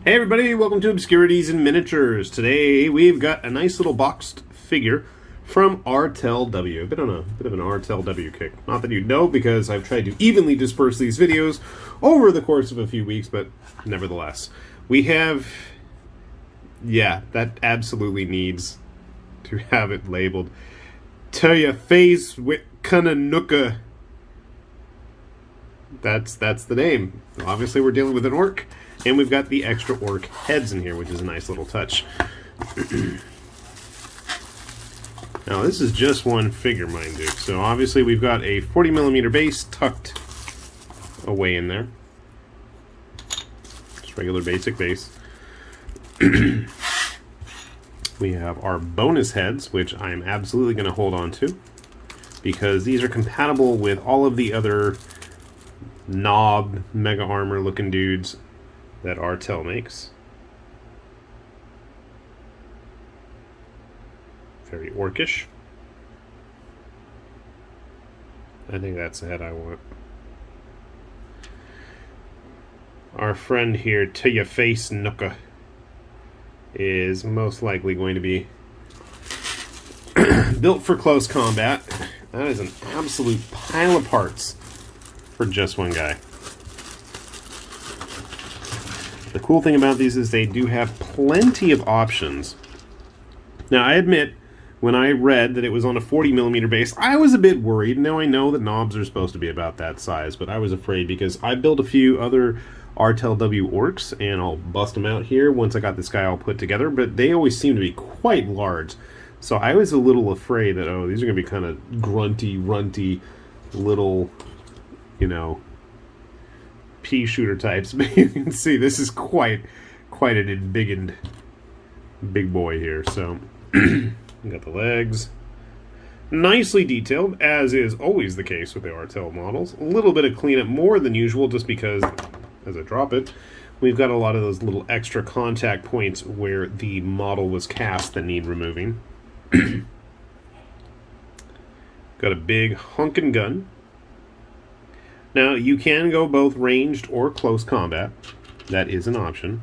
Hey everybody, welcome to Obscurities and Miniatures. Today we've got a nice little boxed figure from Artel W. Been on a bit of an Artel W kick. Not that you'd know because I've tried to evenly disperse these videos over the course of a few weeks, but nevertheless. We have, yeah, that absolutely needs to have it labeled. Tah Yah Faze Witkunna Nookah. That's the name. Obviously we're dealing with an orc. And we've got the extra orc heads in here, which is a nice little touch. Now, this is just one figure, mind you. So, obviously, we've got a 40mm base tucked away in there. Just regular basic base. We have our bonus heads, which I'm absolutely going to hold on to, because these are compatible with all of the other knob, mega armor looking dudes that Artel makes. Very orkish. I think that's the head I want. Our friend here, Tah Yah Faze Nookah, is most likely going to be built for close combat. That is an absolute pile of parts for just one guy. The cool thing about these is they do have plenty of options. Now, I admit, when I read that it was on a 40mm base, I was a bit worried. Now, I know that knobs are supposed to be about that size, but I was afraid because I built a few other Artel W orcs, and I'll bust them out here once I got this guy all put together, but they always seem to be quite large. So I was a little afraid that, oh, these are going to be kind of grunty, runty, little, you know, pea shooter types, but you can see this is quite an embiggened big boy here. So we got the legs nicely detailed, as is always the case with the Artel models. A little bit of cleanup more than usual, just because as I drop it, we've got a lot of those little extra contact points where the model was cast that need removing. Got a big honkin' gun. Now, you can go both ranged or close combat. That is an option.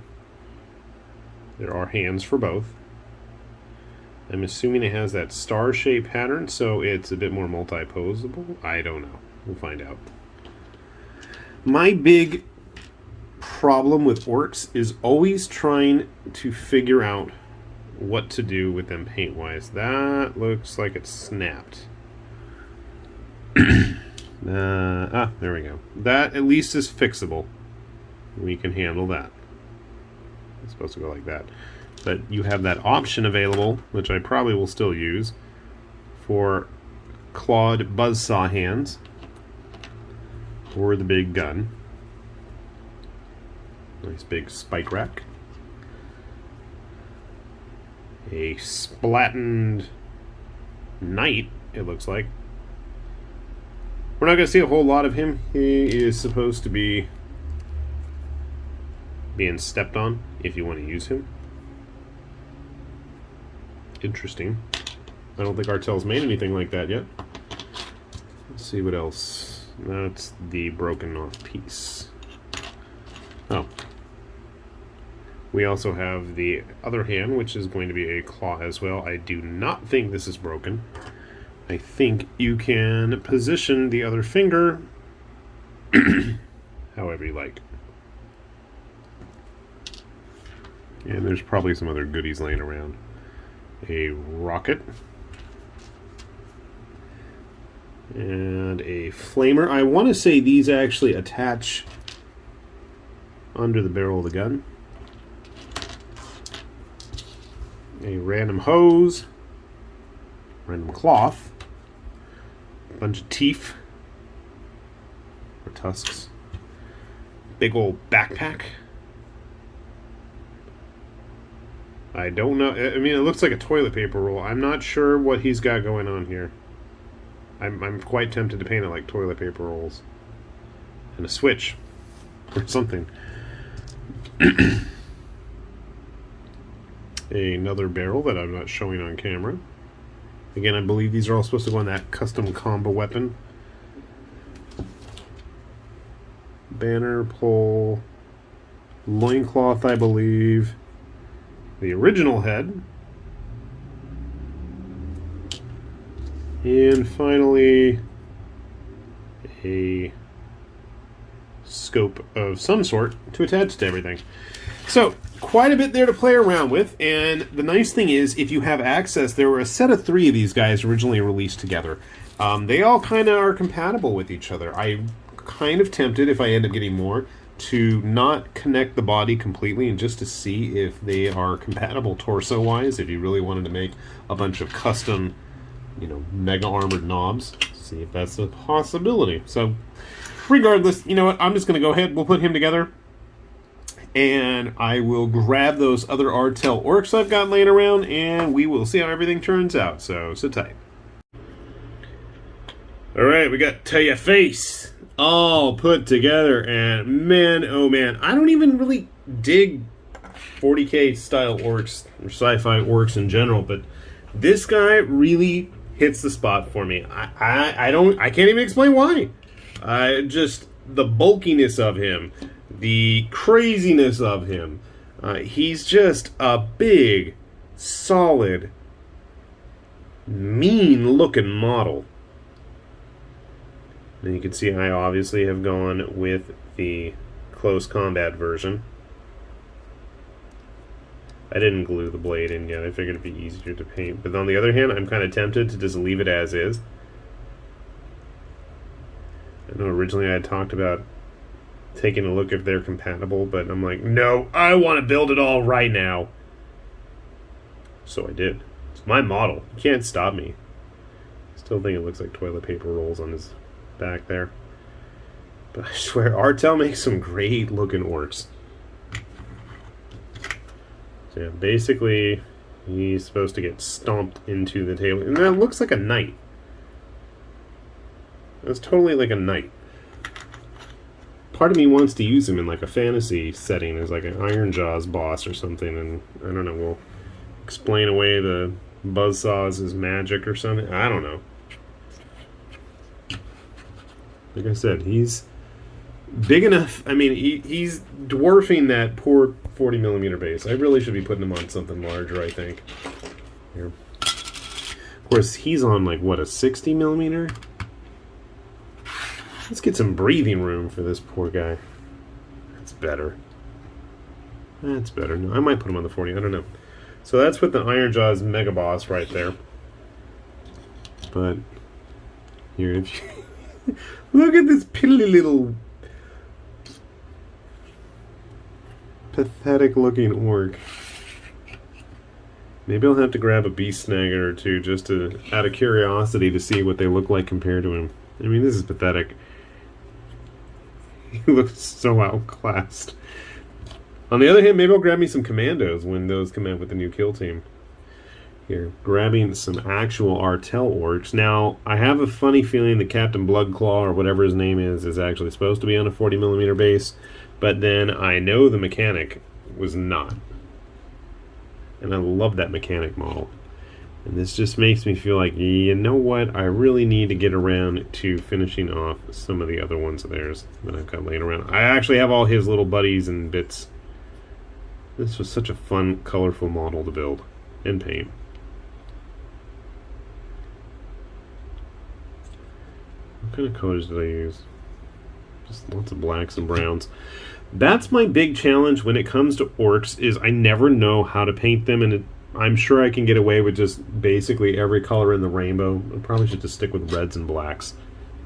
There are hands for both. I'm assuming it has that star-shaped pattern, so it's a bit more multi-posable. I don't know. We'll find out. My big problem with orcs is always trying to figure out what to do with them paint-wise. That looks like it's snapped. There we go. That at least is fixable. We can handle that. It's supposed to go like that. But you have that option available, which I probably will still use, for clawed buzzsaw hands or the big gun. Nice big spike rack. A splattened knight, it looks like. We're not going to see a whole lot of him. He is supposed to be being stepped on if you want to use him. Interesting. I don't think Artel's made anything like that yet. Let's see what else. That's the broken off piece. Oh. We also have the other hand, which is going to be a claw as well. I do not think this is broken. I think you can position the other finger however you like. And there's probably some other goodies laying around. A rocket. And a flamer. I want to say these actually attach under the barrel of the gun. A random hose. Random cloth. Bunch of teeth or tusks. Big old backpack. I don't know. I mean, it looks like a toilet paper roll. I'm not sure what he's got going on here. I'm quite tempted to paint it like toilet paper rolls. And a switch or something. Another barrel that I'm not showing on camera. Again, I believe these are all supposed to go on that custom combo weapon. Banner, pole, loincloth, I believe. The original head. And finally, a scope of some sort to attach to everything. So, quite a bit there to play around with, and the nice thing is, if you have access, there were a set of 3 of these guys originally released together. They all kind of are compatible with each other. I'm kind of tempted, if I end up getting more, to not connect the body completely and just to see if they are compatible torso-wise, if you really wanted to make a bunch of custom, you know, mega armored knobs. See if that's a possibility. So, regardless, you know what, I'm just going to go ahead, we'll put him together, and I will grab those other Artel orks I've got laying around, and we will see how everything turns out. So, sit tight. Alright, we got Tah Yah Faze all put together, and man, oh man, I don't even really dig 40k style orks, or sci-fi orks in general, but this guy really hits the spot for me. I can't even explain why. Just the bulkiness of him, the craziness of him. He's just a big, solid, mean-looking model. And you can see I obviously have gone with the close combat version. I didn't glue the blade in yet. I figured it'd be easier to paint. But on the other hand, I'm kind of tempted to just leave it as is. I know originally I had talked about taking a look if they're compatible, but I'm like, no, I want to build it all right now. So I did. It's my model. You can't stop me. Still think it looks like toilet paper rolls on his back there. But I swear, Artel makes some great looking orks. So yeah, basically, he's supposed to get stomped into the table. And that looks like a knight. That's totally like a knight. Part of me wants to use him in like a fantasy setting as like an Iron Jaws boss or something, and I don't know, we'll explain away the buzzsaws as magic or something. I don't know. Like I said, he's big enough. I mean, he's dwarfing that poor 40mm base. I really should be putting him on something larger, I think. Here. Of course, he's on like, what, a 60mm? Let's get some breathing room for this poor guy. That's better. That's better. No, I might put him on the 40. I don't know. So that's with the Iron Jaws Mega Boss right there. But here, if you look at this piddly little pathetic looking orc. Maybe I'll have to grab a beast snagger or two just to, out of curiosity, to see what they look like compared to him. I mean, this is pathetic. He looks so outclassed. On the other hand, maybe I'll grab me some commandos when those come out with the new kill team. Here, grabbing some actual Artel orks. Now, I have a funny feeling that Captain Bloodclaw, or whatever his name is actually supposed to be on a 40mm base, but then I know the mechanic was not. And I love that mechanic model. And this just makes me feel like, you know what, I really need to get around to finishing off some of the other ones of theirs that I've got laying around. I actually have all his little buddies and bits. This was such a fun, colorful model to build and paint. What kind of colors did I use? Just lots of blacks and browns. That's my big challenge when it comes to orcs, is I never know how to paint them, and I'm sure I can get away with just basically every color in the rainbow. I probably should just stick with reds and blacks.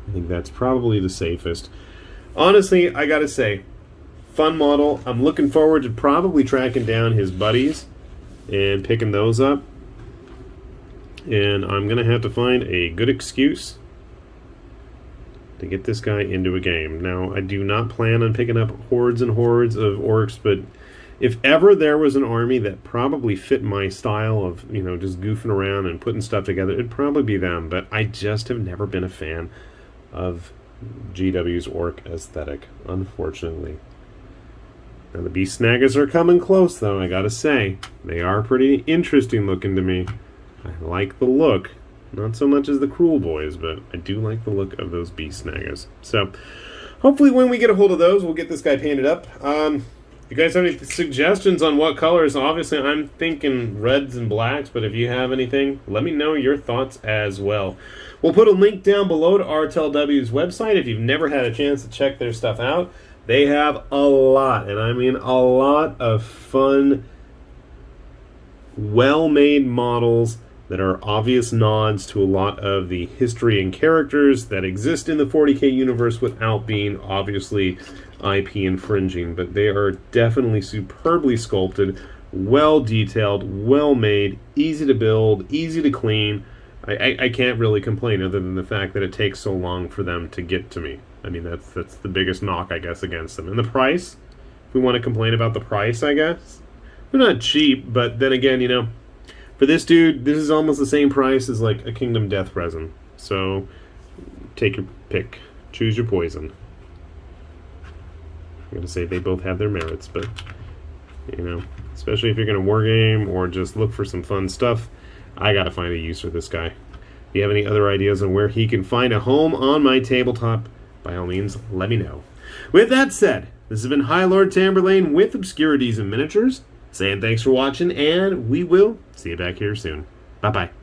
I think that's probably the safest. Honestly, I gotta say, fun model. I'm looking forward to probably tracking down his buddies and picking those up. And I'm gonna have to find a good excuse to get this guy into a game. Now, I do not plan on picking up hordes and hordes of orcs, but if ever there was an army that probably fit my style of, you know, just goofing around and putting stuff together, it'd probably be them. But I just have never been a fan of GW's orc aesthetic, unfortunately. Now, the beast snaggers are coming close, though, I gotta say. They are pretty interesting looking to me. I like the look. Not so much as the Cruel Boys, but I do like the look of those beast snaggers. So, hopefully when we get a hold of those, we'll get this guy painted up. you guys have any suggestions on what colors? Obviously, I'm thinking reds and blacks, but if you have anything, let me know your thoughts as well. We'll put a link down below to Artel W's website if you've never had a chance to check their stuff out. They have a lot, and I mean a lot of fun, well-made models that are obvious nods to a lot of the history and characters that exist in the 40K universe without being obviously IP infringing. But they are definitely superbly sculpted, well detailed, well made, easy to build, easy to clean. I can't really complain other than the fact that it takes so long for them to get to me. I mean, that's the biggest knock, I guess, against them. And the price, if we want to complain about the price, I guess, they're not cheap, but then again, you know, for this dude, this is almost the same price as like a Kingdom Death resin. So take your pick. Choose your poison. I'm going to say they both have their merits, but, you know, especially if you're going to wargame or just look for some fun stuff, I got to find a use for this guy. If you have any other ideas on where he can find a home on my tabletop, by all means, let me know. With that said, this has been High Lord Tamberlane with Obscurities and Miniatures, saying thanks for watching, and we will see you back here soon. Bye-bye.